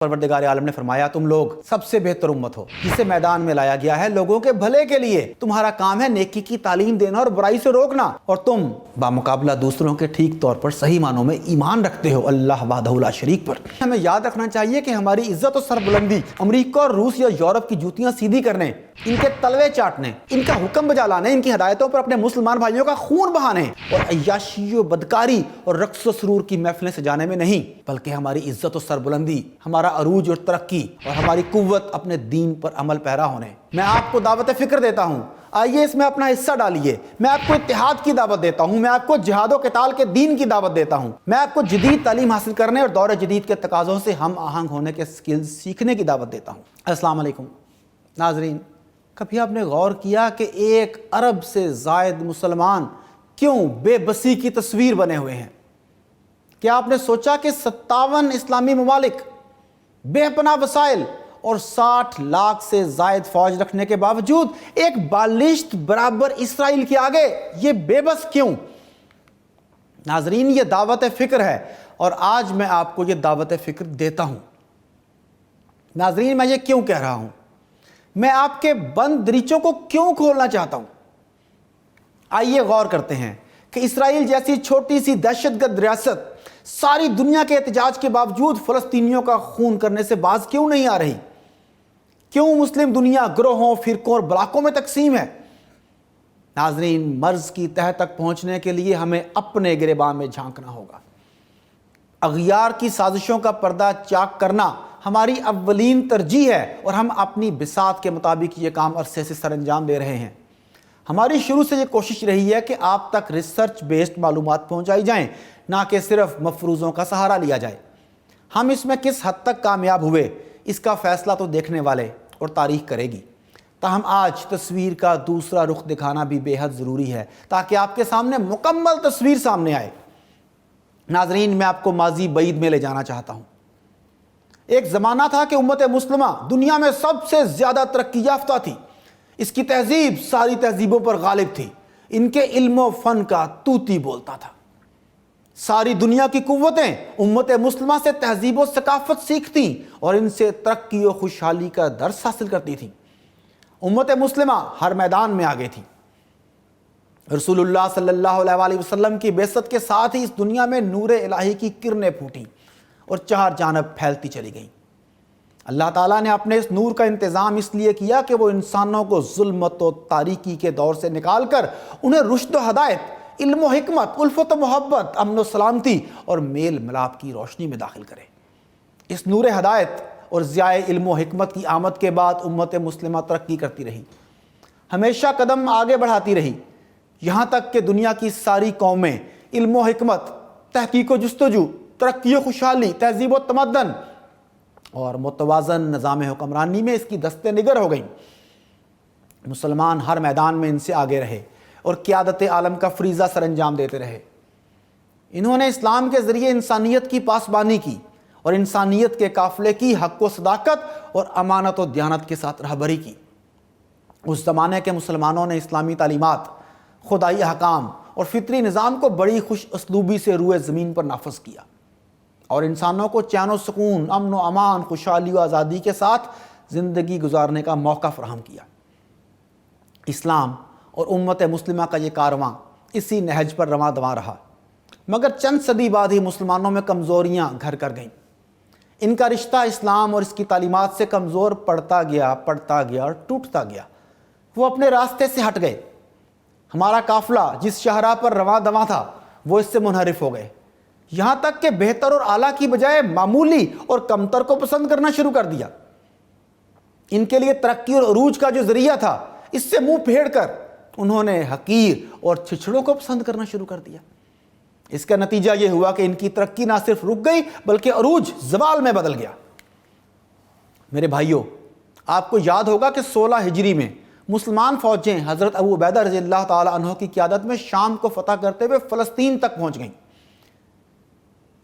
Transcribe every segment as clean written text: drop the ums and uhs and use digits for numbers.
پروردگار عالم نے فرمایا تم لوگ سب سے بہتر امت ہو جسے میدان میں لایا گیا ہے لوگوں کے بھلے کے لیے، تمہارا کام ہے نیکی کی تعلیم دینا اور برائی سے روکنا، اور تم بامقابلہ دوسروں کے ٹھیک طور پر صحیح معنوں میں ایمان رکھتے ہو اللہ وحدہ لا شریک پر۔ ہمیں یاد رکھنا چاہیے کہ ہماری عزت و سربلندی امریکہ اور روس یا یورپ کی جوتیاں سیدھی کرنے، ان کے تلوے چاٹنے، ان کا حکم بجا لانے، ان کی ہدایتوں پر اپنے مسلمان بھائیوں کا خون بہانے اور عیاشی و بدکاری اور رقص و سرور کی محفلیں سجانے میں نہیں، بلکہ ہماری عزت و سربلندی، ہمارا عروج اور ترقی اور ہماری قوت اپنے دین پر عمل پیرا ہونے۔ میں آپ کو دعوت فکر دیتا ہوں، آئیے اس میں اپنا حصہ ڈالیے۔ میں آپ کو اتحاد کی دعوت دیتا ہوں، میں آپ کو جہاد و قتال کے دین کی دعوت دیتا ہوں، میں آپ کو جدید تعلیم حاصل کرنے اور دور جدید کے تقاضوں سے ہم آہنگ ہونے کے سکلز سیکھنے کی دعوت دیتا ہوں۔ السلام علیکم ناظرین، کبھی آپ نے غور کیا کہ 1 ارب سے زائد مسلمان کیوں بے بسی کی تصویر بنے ہوئے ہیں؟ کیا آپ نے سوچا کہ 57 اسلامی ممالک بے پناہ وسائل اور 60 لاکھ سے زائد فوج رکھنے کے باوجود ایک بالشت برابر اسرائیل کے آگے یہ بے بس کیوں؟ ناظرین، یہ دعوت فکر ہے اور آج میں آپ کو یہ دعوت فکر دیتا ہوں۔ ناظرین، میں یہ کیوں کہہ رہا ہوں؟ میں آپ کے بند دریچوں کو کیوں کھولنا چاہتا ہوں؟ آئیے غور کرتے ہیں کہ اسرائیل جیسی چھوٹی سی دہشت گرد ریاست ساری دنیا کے احتجاج کے باوجود فلسطینیوں کا خون کرنے سے باز کیوں نہیں آ رہی؟ کیوں مسلم دنیا گروہوں، فرقوں اور بلاکوں میں تقسیم ہے؟ ناظرین، مرض کی تہہ تک پہنچنے کے لیے ہمیں اپنے گریباں میں جھانکنا ہوگا۔ اغیار کی سازشوں کا پردہ چاک کرنا ہماری اولین ترجیح ہے اور ہم اپنی بساط کے مطابق یہ کام عرصے سے سر انجام دے رہے ہیں۔ ہماری شروع سے یہ کوشش رہی ہے کہ آپ تک ریسرچ بیسڈ معلومات پہنچائی جائیں، نہ کہ صرف مفروضوں کا سہارا لیا جائے۔ ہم اس میں کس حد تک کامیاب ہوئے اس کا فیصلہ تو دیکھنے والے اور تاریخ کرے گی۔ تاہم آج تصویر کا دوسرا رخ دکھانا بھی بے حد ضروری ہے تاکہ آپ کے سامنے مکمل تصویر سامنے آئے۔ ناظرین، میں آپ کو ماضی بعید میں لے جانا چاہتا ہوں۔ ایک زمانہ تھا کہ امت مسلمہ دنیا میں سب سے زیادہ ترقی یافتہ تھی، اس کی تہذیب ساری تہذیبوں پر غالب تھی، ان کے علم و فن کا طوطی بولتا تھا۔ ساری دنیا کی قوتیں امت مسلمہ سے تہذیب و ثقافت سیکھتی اور ان سے ترقی و خوشحالی کا درس حاصل کرتی تھی۔ امت مسلمہ ہر میدان میں آگے تھی۔ رسول اللہ صلی اللہ علیہ وآلہ وسلم کی بعثت کے ساتھ ہی اس دنیا میں نور الہی کی کرنیں پھوٹیں اور 4 جانب پھیلتی چلی گئیں۔ اللہ تعالیٰ نے اپنے اس نور کا انتظام اس لیے کیا کہ وہ انسانوں کو ظلمت و تاریکی کے دور سے نکال کر انہیں رشد و ہدایت، علم و حکمت، الفت و محبت، امن و سلامتی اور میل ملاپ کی روشنی میں داخل کرے۔ اس نور ہدایت اور ضیاء علم و حکمت کی آمد کے بعد امت مسلمہ ترقی کرتی رہی، ہمیشہ قدم آگے بڑھاتی رہی، یہاں تک کہ دنیا کی ساری قومیں علم و حکمت، تحقیق و جستجو، ترقی و خوشحالی، تہذیب و تمدن اور متوازن نظام حکمرانی میں اس کی دست نگر ہو گئیں۔ مسلمان ہر میدان میں ان سے آگے رہے اور قیادت عالم کا فریضہ سر انجام دیتے رہے۔ انہوں نے اسلام کے ذریعے انسانیت کی پاسبانی کی اور انسانیت کے قافلے کی حق و صداقت اور امانت و دیانت کے ساتھ رہبری کی۔ اس زمانے کے مسلمانوں نے اسلامی تعلیمات، خدائی احکام اور فطری نظام کو بڑی خوش اسلوبی سے روئے زمین پر نافذ کیا اور انسانوں کو چین و سکون، امن و امان، خوشحالی و آزادی کے ساتھ زندگی گزارنے کا موقع فراہم کیا۔ اسلام اور امت مسلمہ کا یہ کارواں اسی نہج پر رواں دواں رہا، مگر چند صدی بعد ہی مسلمانوں میں کمزوریاں گھر کر گئیں۔ ان کا رشتہ اسلام اور اس کی تعلیمات سے کمزور پڑتا گیا اور ٹوٹتا گیا۔ وہ اپنے راستے سے ہٹ گئے۔ ہمارا قافلہ جس شاہراہ پر رواں دواں تھا وہ اس سے منحرف ہو گئے، یہاں تک کہ بہتر اور اعلیٰ کی بجائے معمولی اور کمتر کو پسند کرنا شروع کر دیا۔ ان کے لیے ترقی اور عروج کا جو ذریعہ تھا اس سے منہ پھیر کر انہوں نے حقیر اور چھچڑوں کو پسند کرنا شروع کر دیا۔ اس کا نتیجہ یہ ہوا کہ ان کی ترقی نہ صرف رک گئی بلکہ عروج زوال میں بدل گیا۔ میرے بھائیوں، آپ کو یاد ہوگا کہ 16 ہجری میں مسلمان فوجیں حضرت ابو عبیدہ رضی اللہ تعالی عنہ کی قیادت میں شام کو فتح کرتے ہوئے فلسطین تک پہنچ گئیں۔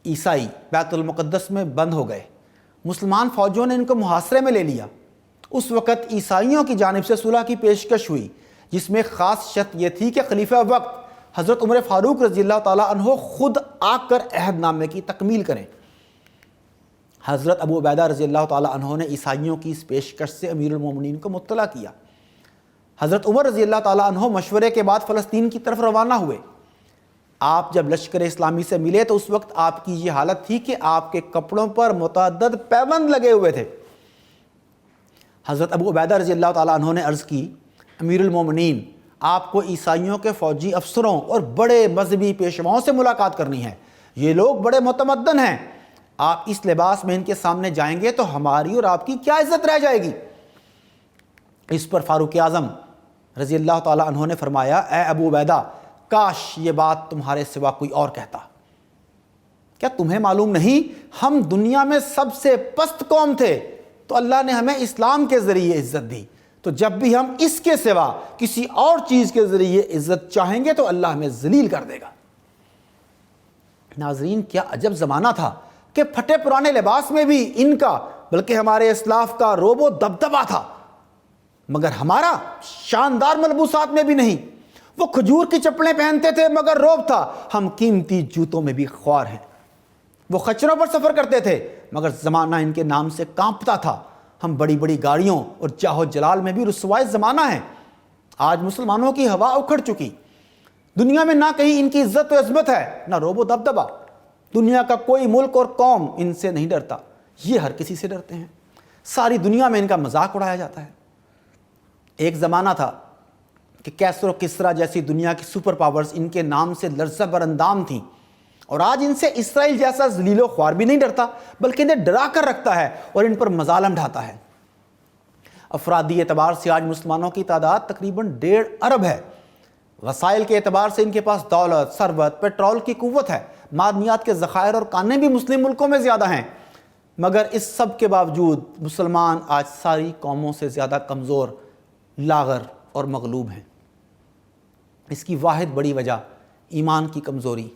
عیسائی بیت المقدس میں بند ہو گئے، مسلمان فوجوں نے ان کو محاصرے میں لے لیا۔ اس وقت عیسائیوں کی جانب سے صلح کی پیشکش ہوئی جس میں خاص شرط یہ تھی کہ خلیفہ وقت حضرت عمر فاروق رضی اللہ تعالیٰ عنہ خود آ کر عہد نامے کی تکمیل کریں۔ حضرت ابو عبیدہ رضی اللہ تعالیٰ عنہ نے عیسائیوں کی اس پیشکش سے امیر المومنین کو مطلع کیا۔ حضرت عمر رضی اللہ تعالیٰ عنہ مشورے کے بعد فلسطین کی طرف روانہ ہوئے۔ آپ جب لشکر اسلامی سے ملے تو اس وقت آپ کی یہ حالت تھی کہ آپ کے کپڑوں پر متعدد پیبند لگے ہوئے تھے۔ حضرت ابو عبیدہ رضی اللہ تعالیٰ عنہ نے عرض کی، امیر المومنین، آپ کو عیسائیوں کے فوجی افسروں اور بڑے مذہبی پیشواؤں سے ملاقات کرنی ہے۔ یہ لوگ بڑے متمدن ہیں، آپ اس لباس میں ان کے سامنے جائیں گے تو ہماری اور آپ کی کیا عزت رہ جائے گی؟ اس پر فاروق اعظم رضی اللہ تعالیٰ عنہ نے فرمایا، اے ابو عبیدہ، کاش یہ بات تمہارے سوا کوئی اور کہتا۔ کیا تمہیں معلوم نہیں ہم دنیا میں سب سے پست قوم تھے تو اللہ نے ہمیں اسلام کے ذریعے عزت دی، تو جب بھی ہم اس کے سوا کسی اور چیز کے ذریعے عزت چاہیں گے تو اللہ ہمیں ذلیل کر دے گا۔ ناظرین، کیا عجب زمانہ تھا کہ پھٹے پرانے لباس میں بھی ان کا بلکہ ہمارے اسلاف کا روب و دبدبہ تھا، مگر ہمارا شاندار ملبوسات میں بھی نہیں۔ وہ کھجور کی چپلیں پہنتے تھے مگر روب تھا، ہم قیمتی جوتوں میں بھی خوار ہیں۔ وہ خچروں پر سفر کرتے تھے مگر زمانہ ان کے نام سے کانپتا تھا، ہم بڑی بڑی گاڑیوں اور جاہ و جلال میں بھی رسوائے زمانہ ہیں۔ آج مسلمانوں کی ہوا اکھڑ چکی، دنیا میں نہ کہیں ان کی عزت و عظمت ہے نہ روب و دبدبہ۔ دنیا کا کوئی ملک اور قوم ان سے نہیں ڈرتا، یہ ہر کسی سے ڈرتے ہیں۔ ساری دنیا میں ان کا مذاق اڑایا جاتا ہے۔ ایک زمانہ تھا کہ کیسر و کسرا جیسی دنیا کی سپر پاورز ان کے نام سے لرزہ براندام تھیں، اور آج ان سے اسرائیل جیسا ذلیل و خوار بھی نہیں ڈرتا بلکہ انہیں ڈرا کر رکھتا ہے اور ان پر مظالم ڈھاتا ہے۔ افرادی اعتبار سے آج مسلمانوں کی تعداد تقریباً 1.5 ارب ہے۔ وسائل کے اعتبار سے ان کے پاس دولت، ثروت، پیٹرول کی قوت ہے، معدنیات کے ذخائر اور کانیں بھی مسلم ملکوں میں زیادہ ہیں، مگر اس سب کے باوجود مسلمان آج ساری قوموں سے زیادہ کمزور، لاغر اور مغلوب ہیں۔ اس کی واحد بڑی وجہ ایمان کی کمزوری،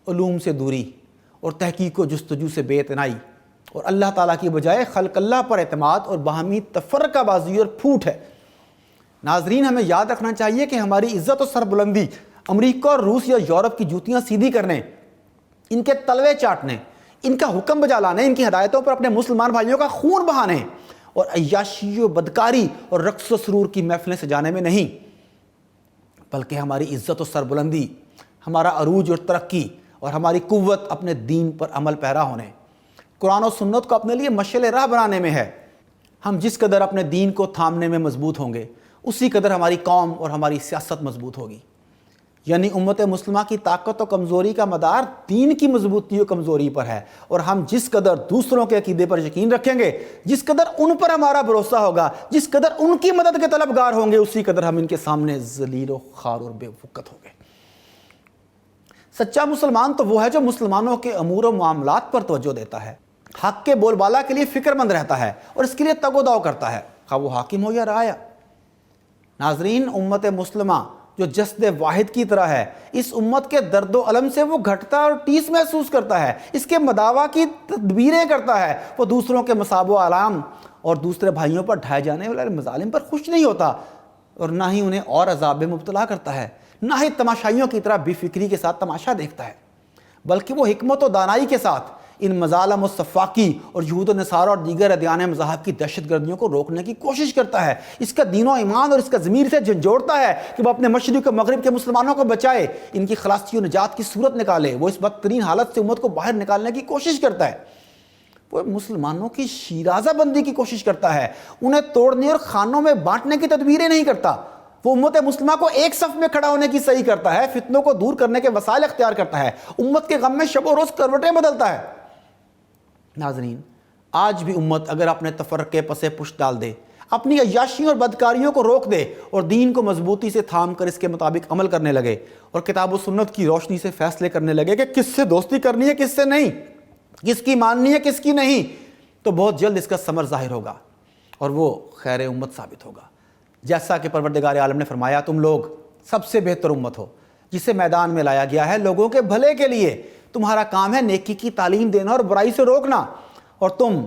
علوم سے دوری اور تحقیق و جستجو سے بے اعتنائی، اور اللہ تعالیٰ کی بجائے خلق اللہ پر اعتماد اور باہمی تفرقہ بازی اور پھوٹ ہے۔ ناظرین، ہمیں یاد رکھنا چاہیے کہ ہماری عزت و سربلندی امریکہ اور روس یا یورپ کی جوتیاں سیدھی کرنے، ان کے تلوے چاٹنے، ان کا حکم بجا لانے، ان کی ہدایتوں پر اپنے مسلمان بھائیوں کا خون بہانے اور عیاشی و بدکاری اور رقص و سرور کی محفلیں سجانے میں نہیں، بلکہ ہماری عزت و سربلندی، ہمارا عروج اور ترقی اور ہماری قوت اپنے دین پر عمل پیرا ہونے، قرآن و سنت کو اپنے لیے مشعل راہ بنانے میں ہے۔ ہم جس قدر اپنے دین کو تھامنے میں مضبوط ہوں گے، اسی قدر ہماری قوم اور ہماری سیاست مضبوط ہوگی۔ یعنی امت مسلمہ کی طاقت و کمزوری کا مدار دین کی مضبوطی و کمزوری پر ہے، اور ہم جس قدر دوسروں کے عقیدے پر یقین رکھیں گے، جس قدر ان پر ہمارا بھروسہ ہوگا، جس قدر ان کی مدد کے طلبگار ہوں گے، اسی قدر ہم ان کے سامنے ذلیل و خوار اور بے وقت ہوں گے۔ سچا مسلمان تو وہ ہے جو مسلمانوں کے امور و معاملات پر توجہ دیتا ہے، حق کے بول بالا کے لیے فکر مند رہتا ہے اور اس کے لیے تگ و دو کرتا ہے، خواہ وہ حاکم ہو یا رعایا۔ ناظرین، امت مسلمہ جو جسد واحد کی طرح ہے، اس امت کے درد و الم سے وہ گھٹتا اور ٹیس محسوس کرتا ہے، اس کے مداوا کی تدبیریں کرتا ہے، وہ دوسروں کے مصاب و آلام اور دوسرے بھائیوں پر ڈھائے جانے والے مظالم پر خوش نہیں ہوتا، اور نہ ہی انہیں اور عذاب میں مبتلا کرتا ہے، نہ ہی تماشائیوں کی طرح بے فکری کے ساتھ تماشا دیکھتا ہے، بلکہ وہ حکمت و دانائی کے ساتھ ان مظالم و صفاقی اور یہود و نصارہ اور دیگر ادیان مذاہب کی دہشت گردیوں کو روکنے کی کوشش کرتا ہے، اس کا دین و ایمان اور اس کا ضمیر سے جھنجھوڑتا ہے کہ وہ اپنے مشرق و مغرب کے مسلمانوں کو بچائے، ان کی خلاصی و نجات کی صورت نکالے، وہ اس بدترین حالت سے امت کو باہر نکالنے کی کوشش کرتا ہے، وہ مسلمانوں کی شیرازہ بندی کی کوشش کرتا ہے، انہیں توڑنے اور خانوں میں بانٹنے کی تدبیریں نہیں کرتا، وہ امت مسلمہ کو ایک صف میں کھڑا ہونے کی صحیح کرتا ہے، فتنوں کو دور کرنے کے وسائل اختیار کرتا ہے، امت کے غم میں شب و روز کروٹیں بدلتا ہے۔ ناظرین، آج بھی امت اگر اپنے تفرقے پسے پشت ڈال دے، اپنی عیاشیوں اور بدکاریوں کو روک دے اور دین کو مضبوطی سے تھام کر اس کے مطابق عمل کرنے لگے اور کتاب و سنت کی روشنی سے فیصلے کرنے لگے کہ کس سے دوستی کرنی ہے، کس سے نہیں، کس کی ماننی ہے، کس کی نہیں، تو بہت جلد اس کا ثمر ظاہر ہوگا اور وہ خیر امت ثابت ہوگا۔ جیسا کہ پروردگار عالم نے فرمایا، تم لوگ سب سے بہتر امت ہو جسے میدان میں لایا گیا ہے لوگوں کے بھلے کے لیے، تمہارا کام ہے نیکی کی تعلیم دینا اور برائی سے روکنا، اور تم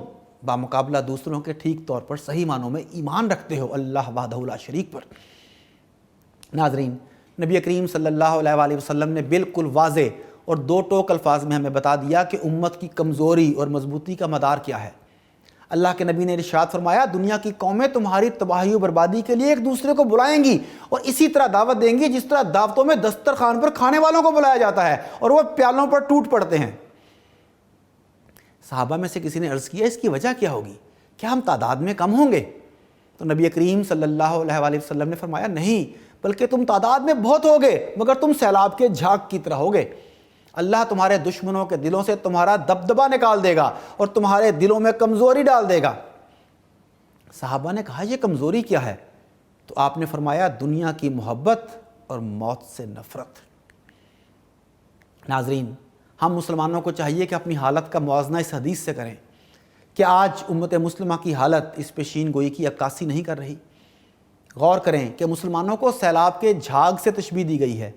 بامقابلہ دوسروں کے ٹھیک طور پر صحیح معنوں میں ایمان رکھتے ہو اللہ وحدہ لا شریک پر۔ ناظرین، نبی کریم صلی اللہ علیہ وآلہ وسلم نے بالکل واضح اور دو ٹوک الفاظ میں ہمیں بتا دیا کہ امت کی کمزوری اور مضبوطی کا مدار کیا ہے۔ اللہ کے نبی نے ارشاد فرمایا دنیا کی قومیں تمہاری تباہی و بربادی کے لیے ایک دوسرے کو بلائیں گی اور اسی طرح دعوت دیں گی جس طرح دعوتوں میں دسترخوان پر کھانے والوں کو بلایا جاتا ہے اور وہ پیالوں پر ٹوٹ پڑتے ہیں۔ صحابہ میں سے کسی نے عرض کیا اس کی وجہ کیا ہوگی؟ کیا ہم تعداد میں کم ہوں گے؟ تو نبی کریم صلی اللہ علیہ وآلہ وسلم نے فرمایا نہیں، بلکہ تم تعداد میں بہت ہوگے مگر تم سیلاب کے جھاگ کی طرح ہوگے۔ اللہ تمہارے دشمنوں کے دلوں سے تمہارا دبدبہ نکال دے گا اور تمہارے دلوں میں کمزوری ڈال دے گا۔ صحابہ نے کہا یہ کمزوری کیا ہے؟ تو آپ نے فرمایا دنیا کی محبت اور موت سے نفرت۔ ناظرین، ہم مسلمانوں کو چاہیے کہ اپنی حالت کا موازنہ اس حدیث سے کریں کہ آج امت مسلمہ کی حالت اس پیشین گوئی کی عکاسی نہیں کر رہی۔ غور کریں کہ مسلمانوں کو سیلاب کے جھاگ سے تشبیہ دی گئی ہے،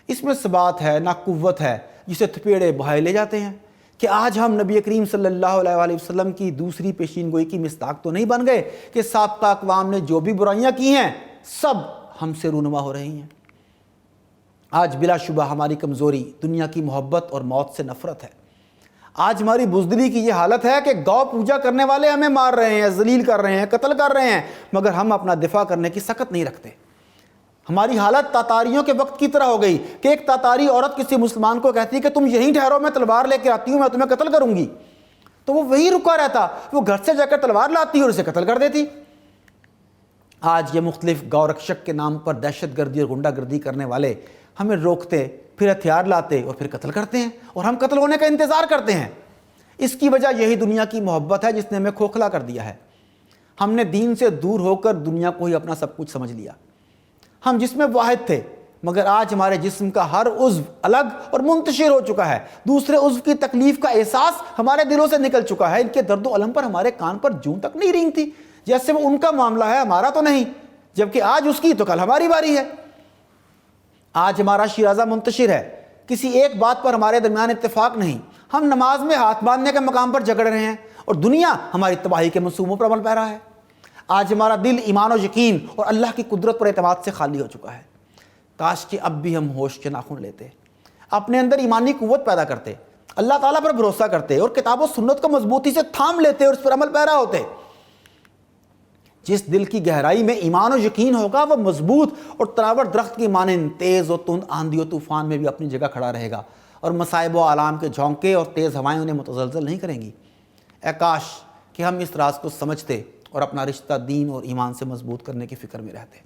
اس میں ثبات ہے نہ قوت ہے جسے تھپیڑے بہائے لے جاتے ہیں۔ کہ آج ہم نبی کریم صلی اللہ علیہ وآلہ وسلم کی دوسری پیشین گوئی کی مصداق تو نہیں بن گئے کہ سابقہ اقوام نے جو بھی برائیاں کی ہیں سب ہم سے رونما ہو رہی ہیں۔ آج بلا شبہ ہماری کمزوری دنیا کی محبت اور موت سے نفرت ہے۔ آج ہماری بزدلی کی یہ حالت ہے کہ گو پوجا کرنے والے ہمیں مار رہے ہیں، ذلیل کر رہے ہیں، قتل کر رہے ہیں، مگر ہم اپنا دفاع کرنے کی سخت نہیں رکھتے۔ ہماری حالت تاتاریوں کے وقت کی طرح ہو گئی کہ ایک تاتاری عورت کسی مسلمان کو کہتی ہے کہ تم یہیں ٹھہرو، میں تلوار لے کے آتی ہوں، میں تمہیں قتل کروں گی، تو وہ وہی رکا رہتا، وہ گھر سے جا کر تلوار لاتی اور اسے قتل کر دیتی۔ آج یہ مختلف گو رکشک کے نام پر دہشت گردی اور غنڈہ گردی کرنے والے ہمیں روکتے، پھر ہتھیار لاتے اور پھر قتل کرتے ہیں اور ہم قتل ہونے کا انتظار کرتے ہیں۔ اس کی وجہ یہی دنیا کی محبت ہے جس نے ہمیں کھوکھلا کر دیا ہے۔ ہم نے دین سے دور ہو کر دنیا کو ہی اپنا سب کچھ سمجھ لیا۔ ہم جس میں واحد تھے مگر آج ہمارے جسم کا ہر عضو الگ اور منتشر ہو چکا ہے، دوسرے عضو کی تکلیف کا احساس ہمارے دلوں سے نکل چکا ہے، ان کے درد و الم پر ہمارے کان پر جوں تک نہیں رینگتی، جیسے وہ ان کا معاملہ ہے ہمارا تو نہیں، جبکہ آج اس کی تو کل ہماری باری ہے۔ آج ہمارا شیرازہ منتشر ہے، کسی ایک بات پر ہمارے درمیان اتفاق نہیں، ہم نماز میں ہاتھ باندھنے کے مقام پر جھگڑ رہے ہیں اور دنیا ہماری تباہی کے منصوبوں پر عمل پیرا ہے۔ آج ہمارا دل ایمان و یقین اور اللہ کی قدرت پر اعتماد سے خالی ہو چکا ہے۔ کاش کہ اب بھی ہم ہوش کے ناخن لیتے، اپنے اندر ایمانی قوت پیدا کرتے، اللہ تعالیٰ پر بھروسہ کرتے اور کتاب و سنت کو مضبوطی سے تھام لیتے اور اس پر عمل پیرا ہوتے۔ جس دل کی گہرائی میں ایمان و یقین ہوگا وہ مضبوط اور تناور درخت کی مانند تیز و تند آندھی و طوفان میں بھی اپنی جگہ کھڑا رہے گا اور مصائب و آلام کے جھونکے اور تیز ہوائیں انہیں متزلزل نہیں کریں گی۔ اے کاش کہ ہم اس راز کو سمجھتے اور اپنا رشتہ دین اور ایمان سے مضبوط کرنے کی فکر میں رہتے۔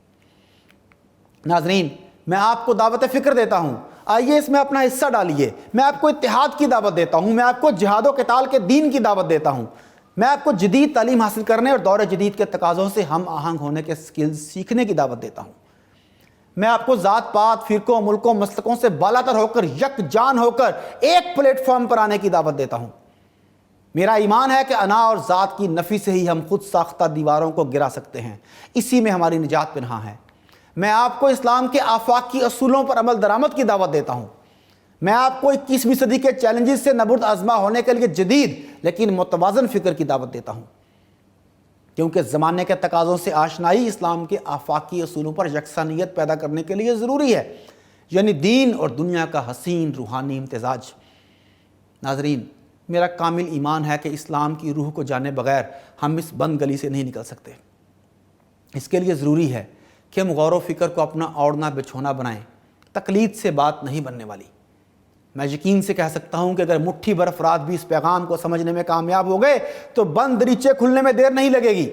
ناظرین، میں آپ کو دعوت فکر دیتا ہوں، آئیے اس میں اپنا حصہ ڈالیے۔ میں آپ کو اتحاد کی دعوت دیتا ہوں، میں آپ کو جہاد و قتال کے دین کی دعوت دیتا ہوں، میں آپ کو جدید تعلیم حاصل کرنے اور دور جدید کے تقاضوں سے ہم آہنگ ہونے کے سکلز سیکھنے کی دعوت دیتا ہوں۔ میں آپ کو ذات پات، فرقوں، ملکوں، مسلکوں سے بالاتر ہو کر یک جان ہو کر ایک پلیٹ فارم پر آنے کی دعوت دیتا ہوں۔ میرا ایمان ہے کہ انا اور ذات کی نفی سے ہی ہم خود ساختہ دیواروں کو گرا سکتے ہیں، اسی میں ہماری نجات پنہاں ہے۔ میں آپ کو اسلام کے آفاقی اصولوں پر عمل درآمد کی دعوت دیتا ہوں۔ میں آپ کو 21ویں صدی کے چیلنجز سے نبرد آزما ہونے کے لیے جدید لیکن متوازن فکر کی دعوت دیتا ہوں، کیونکہ زمانے کے تقاضوں سے آشنائی اسلام کے آفاقی اصولوں پر یکسانیت پیدا کرنے کے لیے ضروری ہے، یعنی دین اور دنیا کا حسین روحانی امتزاج۔ ناظرین، میرا کامل ایمان ہے کہ اسلام کی روح کو جانے بغیر ہم اس بند گلی سے نہیں نکل سکتے۔ اس کے لیے ضروری ہے کہ ہم غور و فکر کو اپنا اوڑھنا بچھونا بنائیں، تقلید سے بات نہیں بننے والی۔ میں یقین سے کہہ سکتا ہوں کہ اگر مٹھی بھر افراد بھی اس پیغام کو سمجھنے میں کامیاب ہو گئے تو بند دریچے کھلنے میں دیر نہیں لگے گی،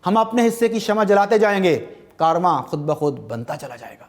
ہم اپنے حصے کی شمع جلاتے جائیں گے، کارواں خود بخود بنتا چلا جائے گا۔